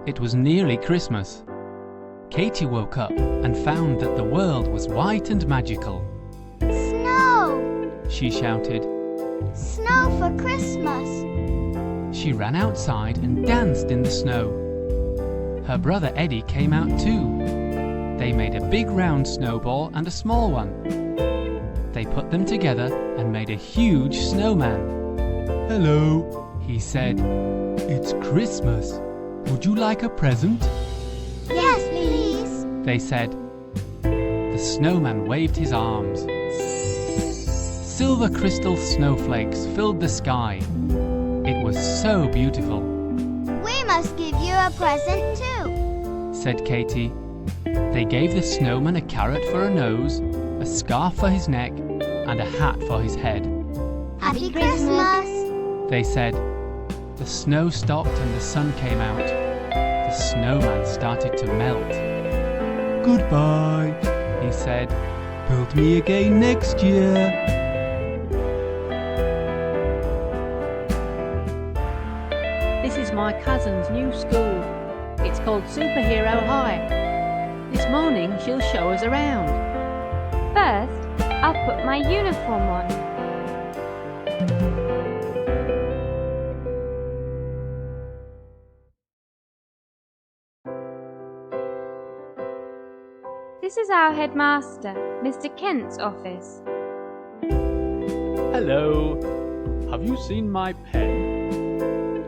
It was nearly Christmas. Katie woke up and found that the world was white and magical. Snow! She shouted. Snow for Christmas! She ran outside and danced in the snow. Her brother Eddie came out too. They made a big round snowball and a small one. They put them together and made a huge snowman. "Hello," he said. "It's Christmas. Would you like a present?" Yes, please! They said. The snowman waved his arms. Silver crystal snowflakes filled the sky. It was so beautiful. We must give you a present too, said Katie. They gave the snowman a carrot for a nose, a scarf for his neck, and a hat for his head. Happy Christmas! They said. The snow stopped and the sun came out. The snowman started to melt. "Goodbye," he said. "Build me again next year." This is my cousin's new school. It's called Superhero High. This morning she'll show us around. First, I'll put my uniform on. This is our headmaster, Mr. Kent's office. Hello. Have you seen my pen?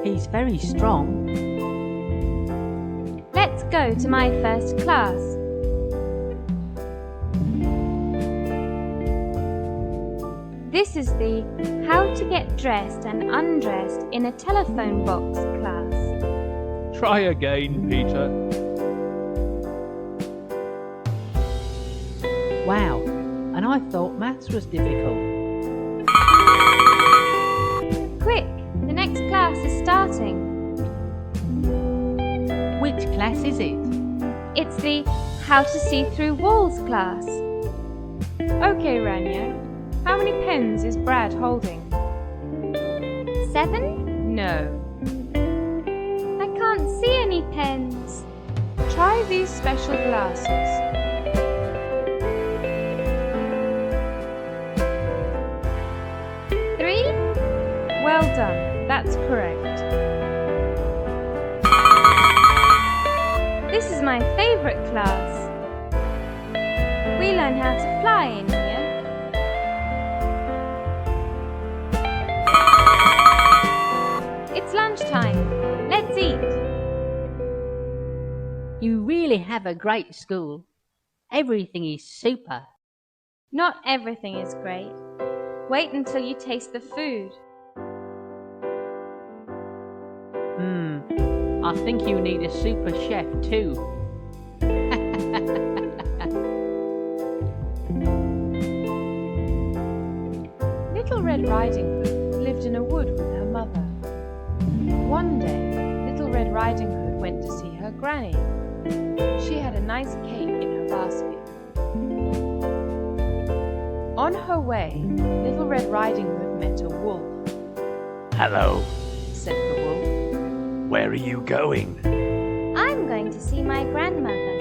He's very strong. Let's go to my first class. This is the How to Get Dressed and Undressed in a Telephone Box class. Try again, Peter. Wow, and I thought maths was difficult. Quick, the next class is starting. Which class is it? It's the How to See Through Walls class. Okay, Rania, how many pens is Brad holding? 7? No. I can't see any pens. Try these special glasses. 3? Well done, that's correct. This is my favorite class. We learn how to fly in here. It's lunchtime. Let's eat. You really have a great school. Everything is super. Not everything is great. Wait until you taste the food. I think you need a super chef too. Little Red Riding Hood lived in a wood with her mother. One day, Little Red Riding Hood went to see her granny. She had a nice cake in her basket. On her way, Little Red Riding Hood met a wolf. "Hello, Said the wolf. where are you going?" I'm going to see my grandmother.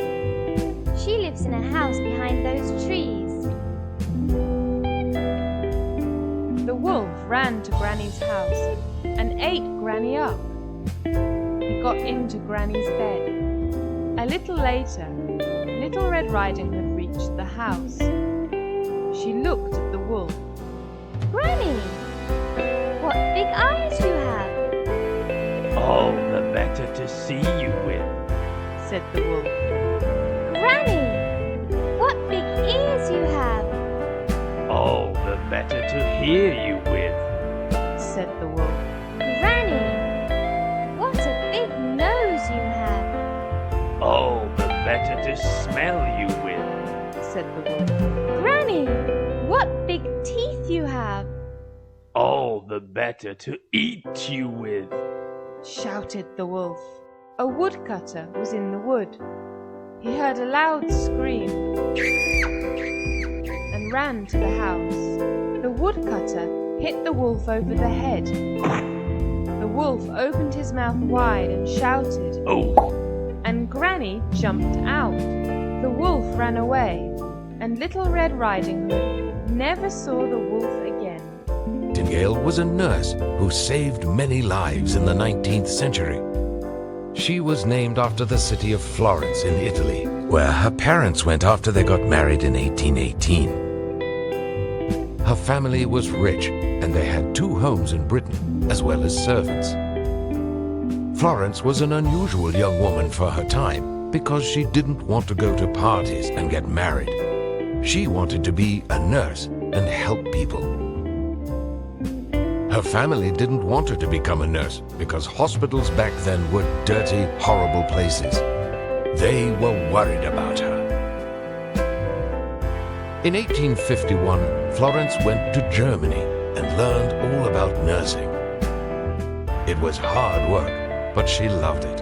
She lives in a house behind those trees. The wolf ran to Granny's house and ate Granny up. He got into Granny's bed. A little later, Little Red Riding Hood reached the house. She looked at the wolf. Granny! What big eyes you have! "All the better to see you with." Said the wolf. Granny! What big ears you have! "All the better to hear you with." Said the wolf. Granny! What a big nose you have! "All the better to smell you with." Said the wolf. Granny! What big teeth you have! "All the better to eat you with." Shouted the wolf. A woodcutter was in the wood. He heard a loud scream and ran to the house. The woodcutter hit the wolf over the head. The wolf opened his mouth wide and shouted, Oh, and Granny jumped out. The wolf ran away, and Little Red Riding Hood never saw the wolf again. Nightingale was a nurse who saved many lives in the 19th century. She was named after the city of Florence in Italy, where her parents went after they got married in 1818. Her family was rich, and they had 2 homes in Britain, as well as servants. Florence was an unusual young woman for her time because she didn't want to go to parties and get married. She wanted to be a nurse and help people. Her family didn't want her to become a nurse because hospitals back then were dirty, horrible places. They were worried about her. In 1851, Florence went to Germany and learned all about nursing. It was hard work, but she loved it.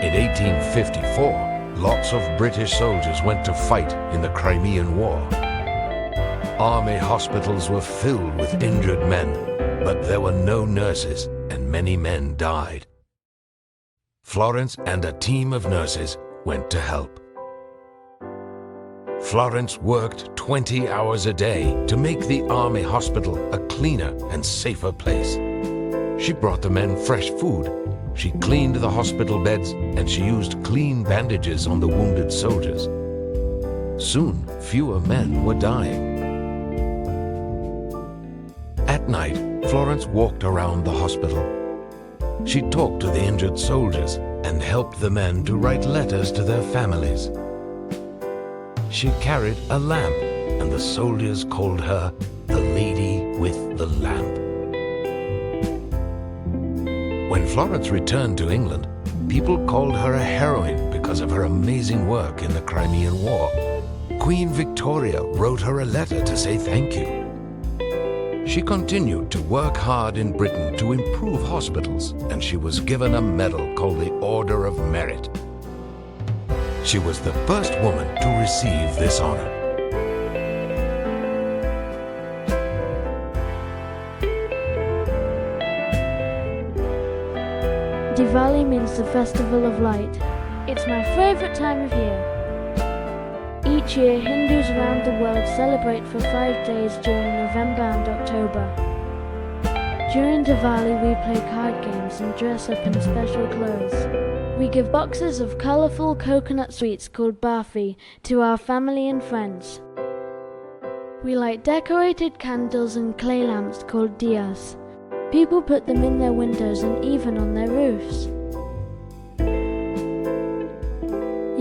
In 1854, lots of British soldiers went to fight in the Crimean War. Army hospitals were filled with injured men, but there were no nurses, and many men died. Florence and a team of nurses went to help. Florence worked 20 hours a day to make the army hospital a cleaner and safer place. She brought the men fresh food. She cleaned the hospital beds, and she used clean bandages on the wounded soldiers. Soon, fewer men were dying. At night, Florence walked around the hospital. She talked to the injured soldiers and helped the men to write letters to their families. She carried a lamp, and the soldiers called her the Lady with the Lamp. When Florence returned to England, people called her a heroine because of her amazing work in the Crimean War. Queen Victoria wrote her a letter to say thank you. She continued to work hard in Britain to improve hospitals, and she was given a medal called the Order of Merit. She was the first woman to receive this honor. Diwali means the Festival of Light. It's my favorite time of year. Each year, Hindus around the world celebrate for 5 days during November and October. During Diwali, we play card games and dress up in special clothes. We give boxes of colourful coconut sweets called barfi to our family and friends. We light decorated candles and clay lamps called diyas. People put them in their windows and even on their roofs.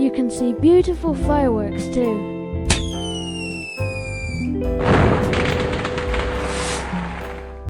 You can see beautiful fireworks too.